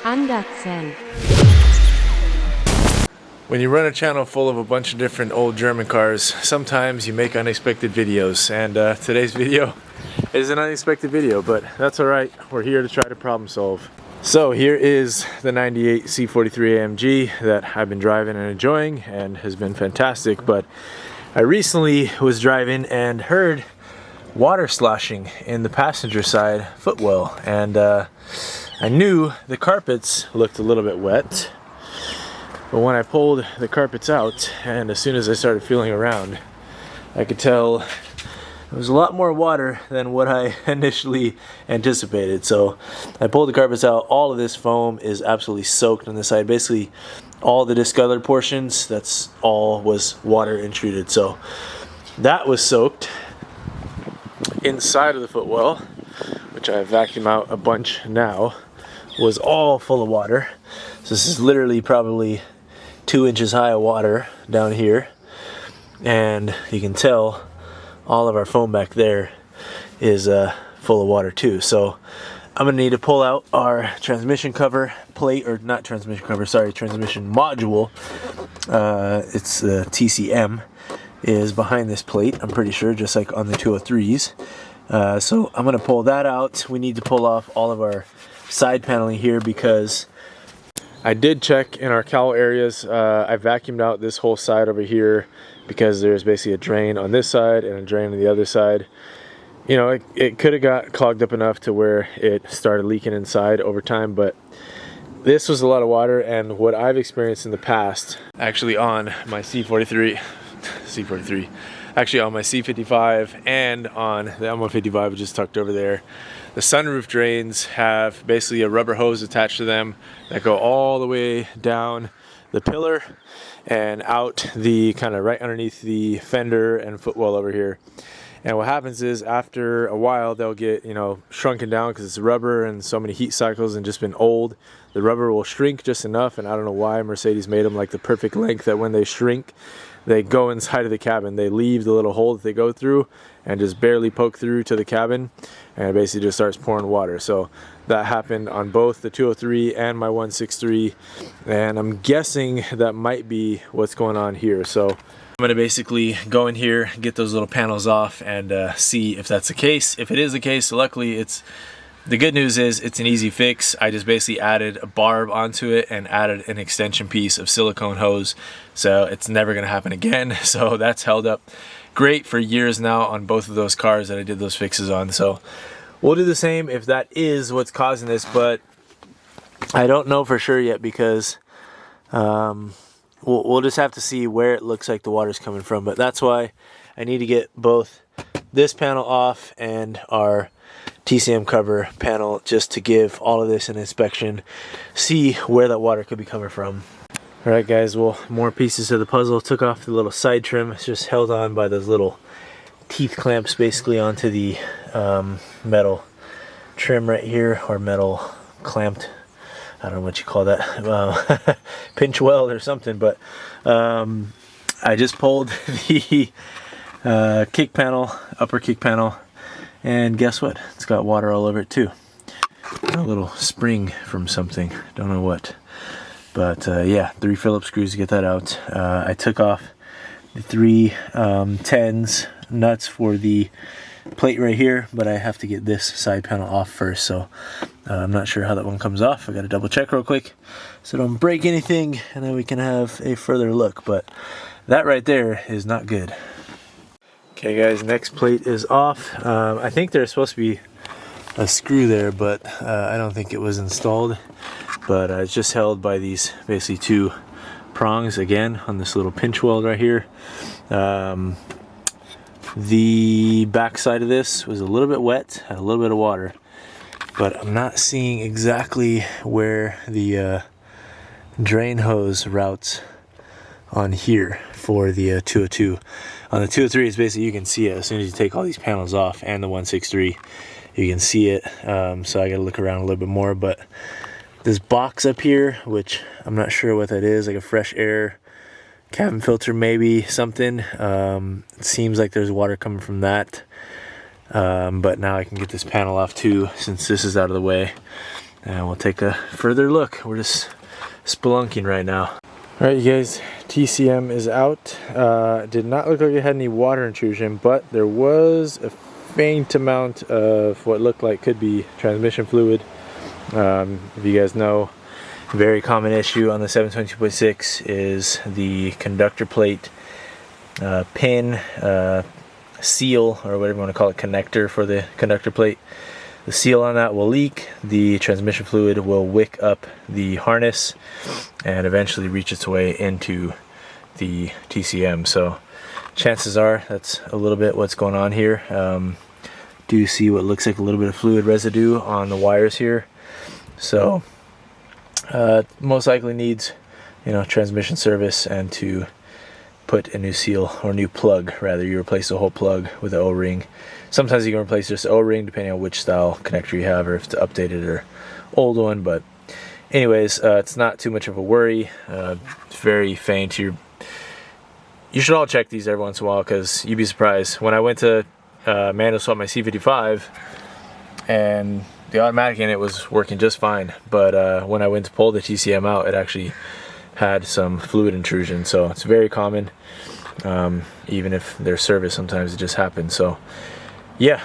Andersen. When you run a channel full of a bunch of different old German cars, sometimes you make unexpected videos, and today's video is an unexpected video, but that's alright. We're here to try to problem solve. So here is the 98 C43 AMG that I've been driving and enjoying and has been fantastic, but I recently was driving and heard water sloshing in the passenger side footwell, and I knew the carpets looked a little bit wet. But when I pulled the carpets out, and as soon as I started feeling around, I could tell there was a lot more water than what I initially anticipated. So I pulled the carpets out. All of this foam is absolutely soaked on the side. Basically, all the discolored portions, that's all was water intruted. So that was soaked. Inside of the footwell, which I vacuum out a bunch now, was all full of water. So this is literally probably 2 inches high of water down here, and you can tell all of our foam back there is full of water too. So I'm gonna need to pull out our transmission cover plate, or not transmission cover, sorry, transmission module. It's the TCM is behind this plate, I'm pretty sure, just like on the 203s. So I'm gonna pull that out. We need to pull off all of our side paneling here because I did check in our cowl areas. I vacuumed out this whole side over here because there's basically a drain on this side and a drain on the other side. You know, it could have got clogged up enough to where it started leaking inside over time, but this was a lot of water, and what I've experienced in the past, actually on my C43, actually on my C55 and on the M155, which is tucked over there, the sunroof drains have basically a rubber hose attached to them that go all the way down the pillar and out the kind of right underneath the fender and footwell over here. And what happens is after a while they'll get, you know, shrunken down because it's rubber and so many heat cycles and just been old. The rubber will shrink just enough, and I don't know why Mercedes made them like the perfect length that when they shrink, they go inside of the cabin. They leave the little hole that they go through and just barely poke through to the cabin, and it basically just starts pouring water. So that happened on both the 203 and my 163, and I'm guessing that might be what's going on here. So I'm gonna basically go in here, get those little panels off, and see if that's the case. If it is the case, luckily the good news is it's an easy fix. I just basically added a barb onto it and added an extension piece of silicone hose, so it's never gonna happen again. So that's held up great for years now on both of those cars that I did those fixes on. So we'll do the same if that is what's causing this, but I don't know for sure yet because we'll just have to see where it looks like the water's coming from. But that's why I need to get both this panel off and our TCM cover panel just to give all of this an inspection, see where that water could be coming from. Alright guys, well, more pieces of the puzzle. Took off the little side trim. It's just held on by those little teeth clamps basically onto the metal trim right here, or metal clamped, I don't know what you call that, pinch weld or something. But I just pulled the kick panel, upper kick panel, and guess what? It's got water all over it too. A little spring from something, don't know what. But yeah, 3 Phillips screws to get that out. I took off the 3 10s nuts for the plate right here, but I have to get this side panel off first, so I'm not sure how that one comes off. I gotta double check real quick so don't break anything, and then we can have a further look. But that right there is not good. Okay guys, next plate is off. I think there's supposed to be a screw there, but I don't think it was installed. But it's just held by these basically 2 prongs again on this little pinch weld right here. The back side of this was a little bit wet, had a little bit of water, but I'm not seeing exactly where the drain hose routes on here for the 202. On the 203, it's basically, you can see it as soon as you take all these panels off, and the 163, you can see it. So I gotta look around a little bit more, but this box up here, which I'm not sure what that is, like a fresh air cabin filter, maybe something. It seems like there's water coming from that. But now I can get this panel off too, since this is out of the way. and we'll take a further look. We're just spelunking right now. Alright you guys, TCM is out. Did not look like it had any water intrusion, but there was a faint amount of what looked like could be transmission fluid. If you guys know, a very common issue on the 722.6 is the conductor plate pin, seal, or whatever you want to call it, connector for the conductor plate. The seal on that will leak, the transmission fluid will wick up the harness and eventually reach its way into the TCM. So chances are that's a little bit what's going on here. Do see what looks like a little bit of fluid residue on the wires here. So most likely needs, you know, transmission service and to put a new seal, or new plug rather. You replace the whole plug with an O-ring. Sometimes you can replace just O-ring depending on which style connector you have, or if it's updated or old one. But anyways, it's not too much of a worry. It's very faint. You should all check these every once in a while, because you'd be surprised. When I went to manual swap my C55, and the automatic in it was working just fine, but when I went to pull the TCM out, it actually had some fluid intrusion. So it's very common. Even if they're serviced, sometimes it just happens. So yeah,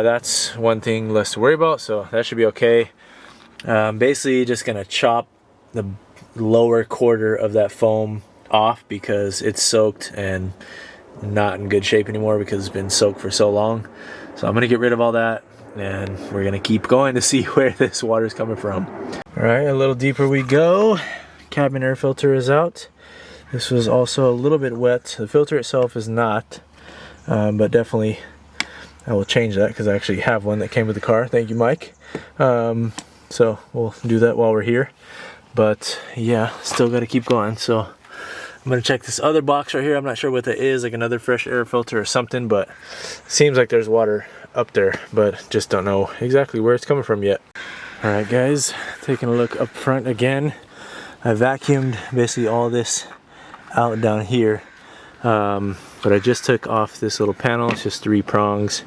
that's one thing less to worry about, so that should be okay. Basically just gonna chop the lower quarter of that foam off because it's soaked and not in good shape anymore because it's been soaked for so long. So I'm gonna get rid of all that, and we're gonna keep going to see where this water is coming from. All right, a little deeper we go. Cabin air filter is out. This was also a little bit wet. The filter itself is not, but definitely I will change that because I actually have one that came with the car. Thank you, Mike. So we'll do that while we're here. But yeah, still got to keep going. So I'm gonna check this other box right here. I'm not sure what that is, like another fresh air filter or something, but it seems like there's water up there, but just don't know exactly where it's coming from yet. All right, guys, taking a look up front again. I vacuumed basically all this out down here, but I just took off this little panel. It's just 3 prongs,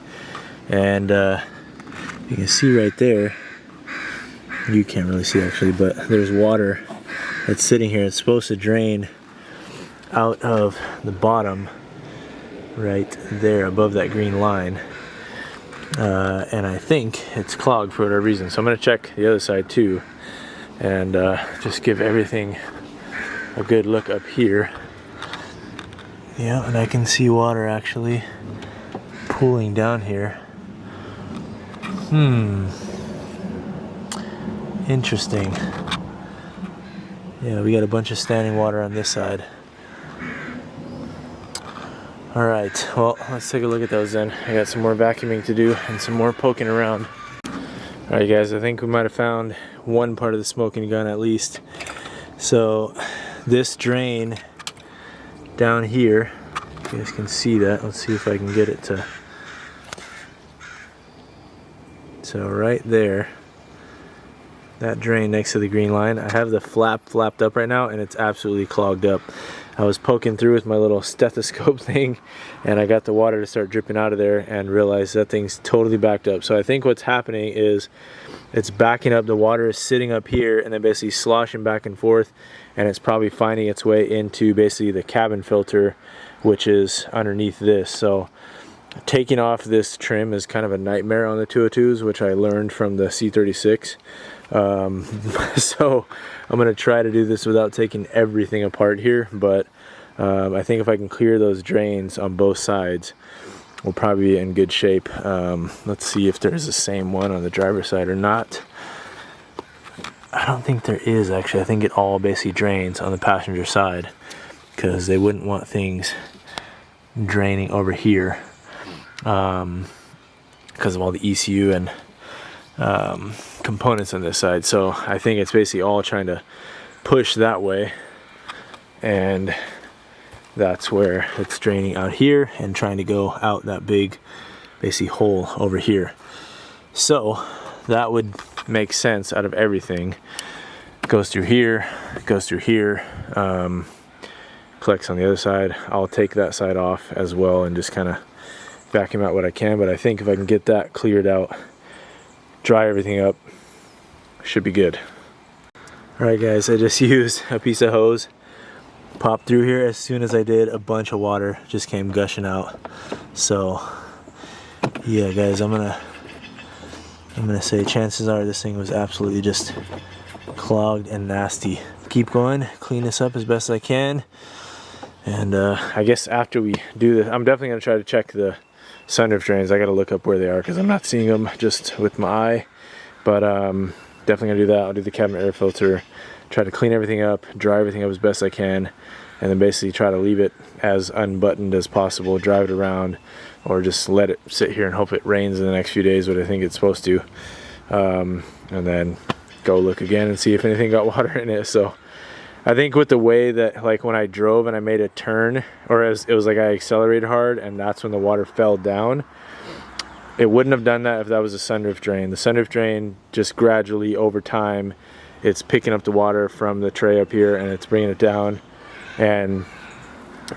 and you can see right there, you can't really see actually, but there's water that's sitting here. It's supposed to drain out of the bottom right there above that green line, and I think it's clogged for whatever reason. So I'm going to check the other side too, and just give everything a good look up here. Yeah, and I can see water actually pooling down here. Interesting. Yeah, we got a bunch of standing water on this side. Alright, well, let's take a look at those then. I got some more vacuuming to do and some more poking around. Alright guys, I think we might have found one part of the smoking gun at least. So this drain down here, you guys can see that. Let's see if I can get it to, so right there, that drain next to the green line, I have the flap flapped up right now and it's absolutely clogged up. I was poking through with my little stethoscope thing, and I got the water to start dripping out of there and realized that thing's totally backed up. So I think what's happening is it's backing up, the water is sitting up here and then basically sloshing back and forth, and it's probably finding its way into basically the cabin filter, which is underneath this. So taking off this trim is kind of a nightmare on the 202s, which I learned from the C36. So I'm going to try to do this without taking everything apart here, but I think if I can clear those drains on both sides, we'll probably be in good shape. Let's see if there's the same one on the driver's side or not. I don't think there is actually. I think it all basically drains on the passenger side because they wouldn't want things draining over here because of all the ECU and components on this side. So I think it's basically all trying to push that way, and that's where it's draining out here and trying to go out that big basically hole over here. So that would make sense out of everything. It goes through here, it goes through here, collects on the other side. I'll take that side off as well and just kind of vacuum out what I can, but I think if I can get that cleared out, dry everything up, should be good. Alright guys, I just used a piece of hose, popped through here. As soon as I did, a bunch of water just came gushing out. So yeah guys, I'm gonna say chances are this thing was absolutely just clogged and nasty. Keep going, clean this up as best I can, and I guess after we do this, I'm definitely gonna try to check the sunroof drains. I gotta look up where they are because I'm not seeing them just with my eye, but definitely gonna do that. I'll do the cabin air filter, try to clean everything up, dry everything up as best I can, and then basically try to leave it as unbuttoned as possible, drive it around, or just let it sit here and hope it rains in the next few days, what I think it's supposed to, and then go look again and see if anything got water in it. So I think with the way that, like, when I drove and I made a turn, or as it was like I accelerated hard and that's when the water fell down, it wouldn't have done that if that was a sunroof drain. The sunroof drain, just gradually over time, it's picking up the water from the tray up here and it's bringing it down and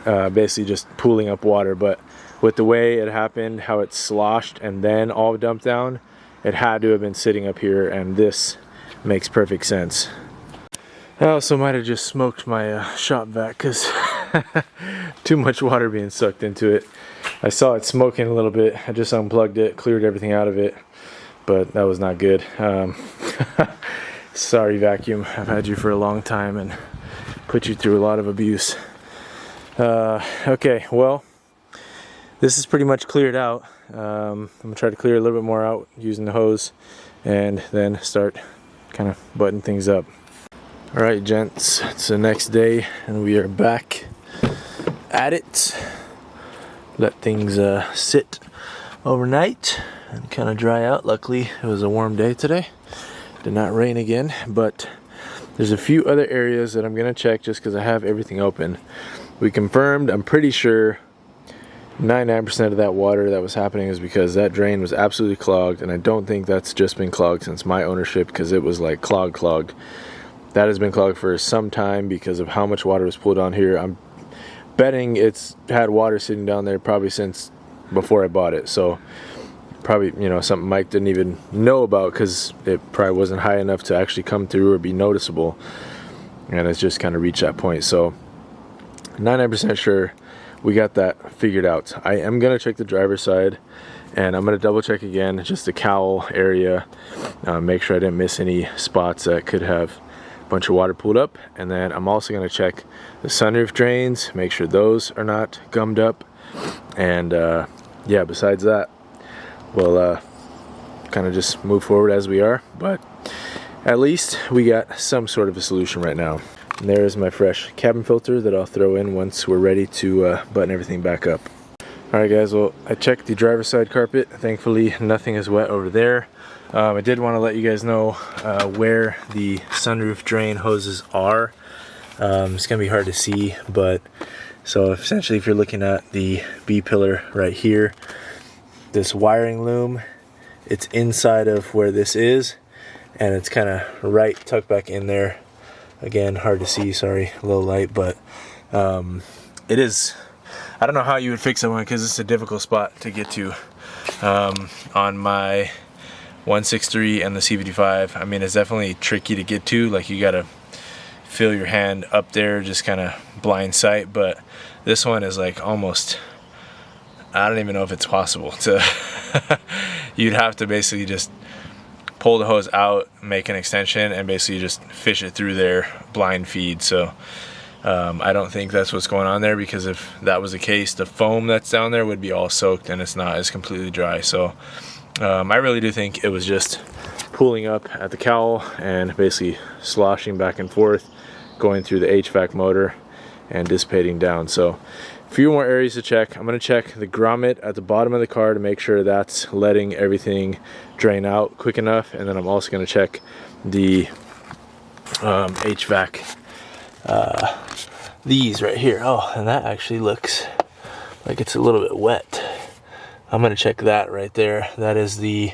basically just pooling up water. But with the way it happened, how it sloshed and then all dumped down, it had to have been sitting up here, and this makes perfect sense. I also might have just smoked my shop vac because too much water being sucked into it. I saw it smoking a little bit. I just unplugged it, cleared everything out of it, but that was not good. Sorry vacuum, I've had you for a long time and put you through a lot of abuse. Okay, well, this is pretty much cleared out. I'm gonna try to clear a little bit more out using the hose and then start kind of button things up. All right, gents, it's the next day and we are back at it. Let things sit overnight and kind of dry out. Luckily, it was a warm day today. Did not rain again, but there's a few other areas that I'm gonna check just because I have everything open. We confirmed, I'm pretty sure 99% of that water that was happening is because that drain was absolutely clogged, and I don't think that's just been clogged since my ownership, because it was like clogged. That has been clogged for some time because of how much water was pulled on here. I'm betting it's had water sitting down there probably since before I bought it. So probably, you know, something Mike didn't even know about because it probably wasn't high enough to actually come through or be noticeable. And it's just kind of reached that point. So 99% sure we got that figured out. I am going to check the driver's side, and I'm going to double check again just the cowl area, make sure I didn't miss any spots that could have a bunch of water pulled up. And then I'm also going to check the sunroof drains, make sure those are not gummed up. And yeah, besides that, we'll kind of just move forward as we are. But at least we got some sort of a solution right now. And there is my fresh cabin filter that I'll throw in once we're ready to button everything back up. Alright guys, well, I checked the driver's side carpet. Thankfully nothing is wet over there. I did want to let you guys know where the sunroof drain hoses are. It's going to be hard to see, but so essentially if you're looking at the B-pillar right here, this wiring loom, it's inside of where this is, and it's kind of right tucked back in there. Again, hard to see, sorry, low light, but it is, I don't know how you would fix that one because it's a difficult spot to get to on my 163 and the C43. I mean, it's definitely tricky to get to, like you gotta feel your hand up there, just kind of blind sight, but this one is like almost, I don't even know if it's possible to, you'd have to basically just pull the hose out, make an extension, and basically just fish it through there, blind feed. So I don't think that's what's going on there, because if that was the case, the foam that's down there would be all soaked, and it's not, it's completely dry. So I really do think it was just pulling up at the cowl and basically sloshing back and forth, going through the HVAC motor and dissipating down. So a few more areas to check. I'm going to check the grommet at the bottom of the car to make sure that's letting everything drain out quick enough, and then I'm also going to check the HVAC, these right here. Oh, and that actually looks like it's a little bit wet. I'm going to check that right there. That is the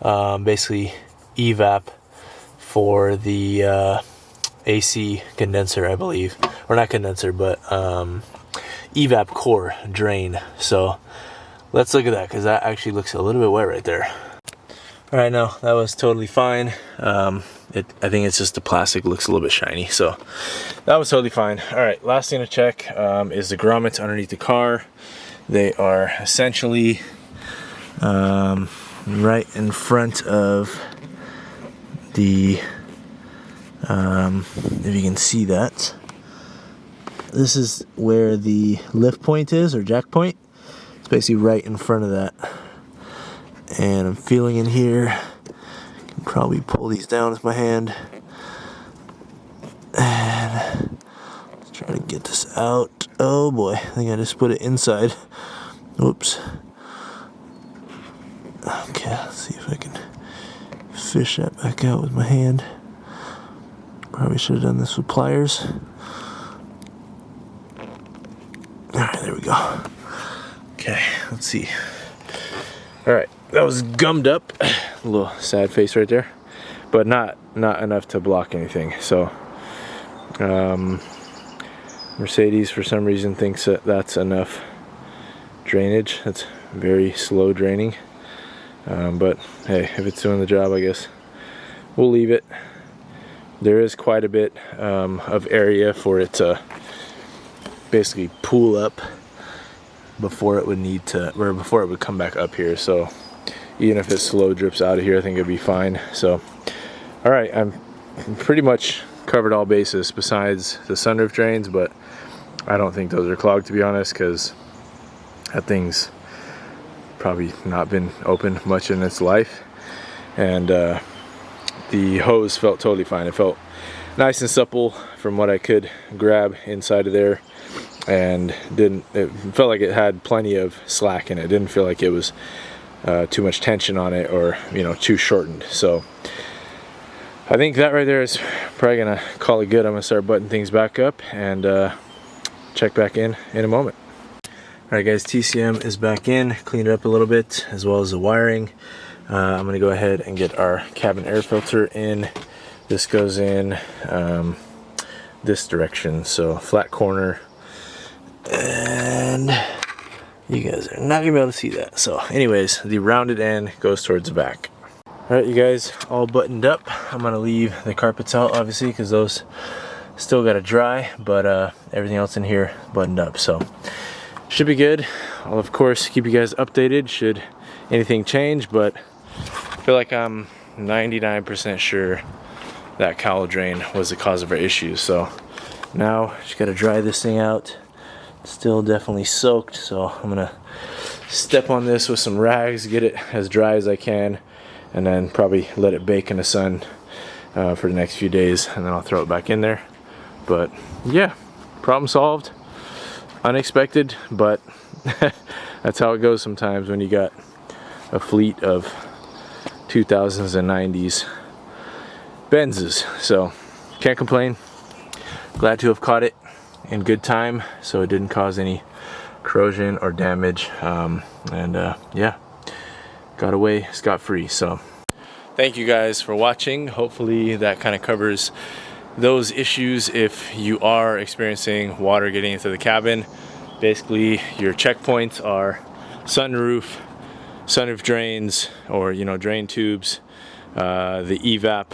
basically evap for the AC condenser, I believe, or not condenser, but evap core drain. So let's look at that, because that actually looks a little bit wet right there. All right, no, that was totally fine. I think it's just the plastic looks a little bit shiny, so that was totally fine. All right, last thing to check is the grommets underneath the car. They are essentially right in front of the, if you can see that, this is where the lift point is, or jack point. It's basically right in front of that. And I'm feeling in here. I can probably pull these down with my hand. And let's try to get this out. Oh boy, I think I just put it inside. Whoops. Okay, let's see if I can fish that back out with my hand. Probably should have done this with pliers. Alright, there we go. Okay, let's see. Alright, that was gummed up. A little sad face right there. But not enough to block anything. So, Mercedes for some reason thinks that that's enough drainage. That's very slow draining. But hey, if it's doing the job, I guess we'll leave it. There is quite a bit of area for it to basically pool up before it would need to, or before it would come back up here. So even if it slow drips out of here, I think it'd be fine. So all right, I'm pretty much covered all bases besides the sunroof drains, but I don't think those are clogged, to be honest, because that thing's probably not been open much in its life. And the hose felt totally fine. It felt nice and supple from what I could grab inside of there, and it felt like it had plenty of slack in it. It didn't feel like it was too much tension on it, or too shortened. So I think that right there is probably gonna call it good. I'm gonna start buttoning things back up and check back in a moment. Alright guys, TCM is back in, cleaned it up a little bit, as well as the wiring. I'm going to go ahead and get our cabin air filter in. This goes in this direction, so flat corner. And you guys are not going to be able to see that. So anyways, the rounded end goes towards the back. Alright you guys, all buttoned up. I'm going to leave the carpets out, obviously, because those still got to dry, but everything else in here buttoned up. So should be good. I'll of course keep you guys updated should anything change, but I feel like I'm 99% sure that cowl drain was the cause of our issues. So now just gotta dry this thing out. It's still definitely soaked, so I'm gonna step on this with some rags, get it as dry as I can, and then probably let it bake in the sun for the next few days, and then I'll throw it back in there. But yeah, problem solved. Unexpected, but that's how it goes sometimes when you got a fleet of 2000s and 90s Benzes. So can't complain. Glad to have caught it in good time, so it didn't cause any corrosion or damage. Yeah, got away scot-free. So thank you guys for watching. Hopefully that kind of covers those issues if you are experiencing water getting into the cabin. Basically your checkpoints are sunroof drains, or drain tubes, the evap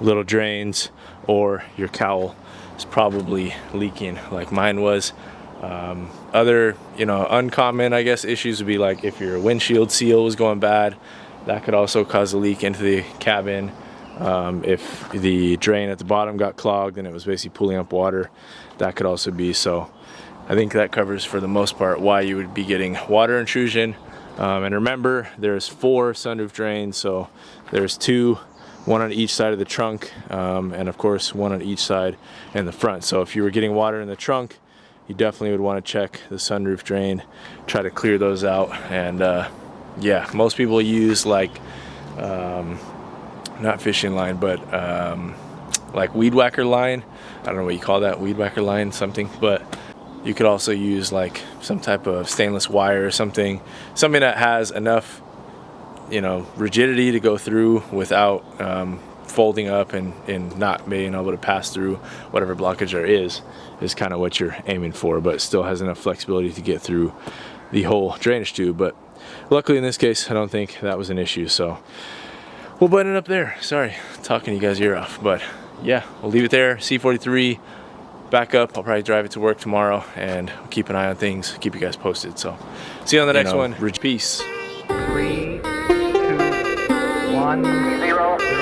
little drains, or your cowl is probably leaking like mine was. Other uncommon I guess issues would be like if your windshield seal was going bad, that could also cause a leak into the cabin. If the drain at the bottom got clogged and it was basically pulling up water, that could also be. So I think that covers for the most part why you would be getting water intrusion. And remember, there's 4 sunroof drains, so there's 2, one on each side of the trunk, and of course one on each side in the front. So if you were getting water in the trunk, you definitely would want to check the sunroof drain, try to clear those out. And yeah, most people use like not fishing line, but like weed whacker line. I don't know what you call that, weed whacker line something, but you could also use like some type of stainless wire or something that has enough rigidity to go through without folding up and not being able to pass through whatever blockage there is kind of what you're aiming for, but still has enough flexibility to get through the whole drainage tube. But luckily in this case I don't think that was an issue. So we'll button it up there. Sorry, talking you guys' ear off, but yeah, we'll leave it there. C43, back up. I'll probably drive it to work tomorrow, and keep an eye on things. Keep you guys posted. So, see you on the next one. Peace. 3, 2, 1, 0.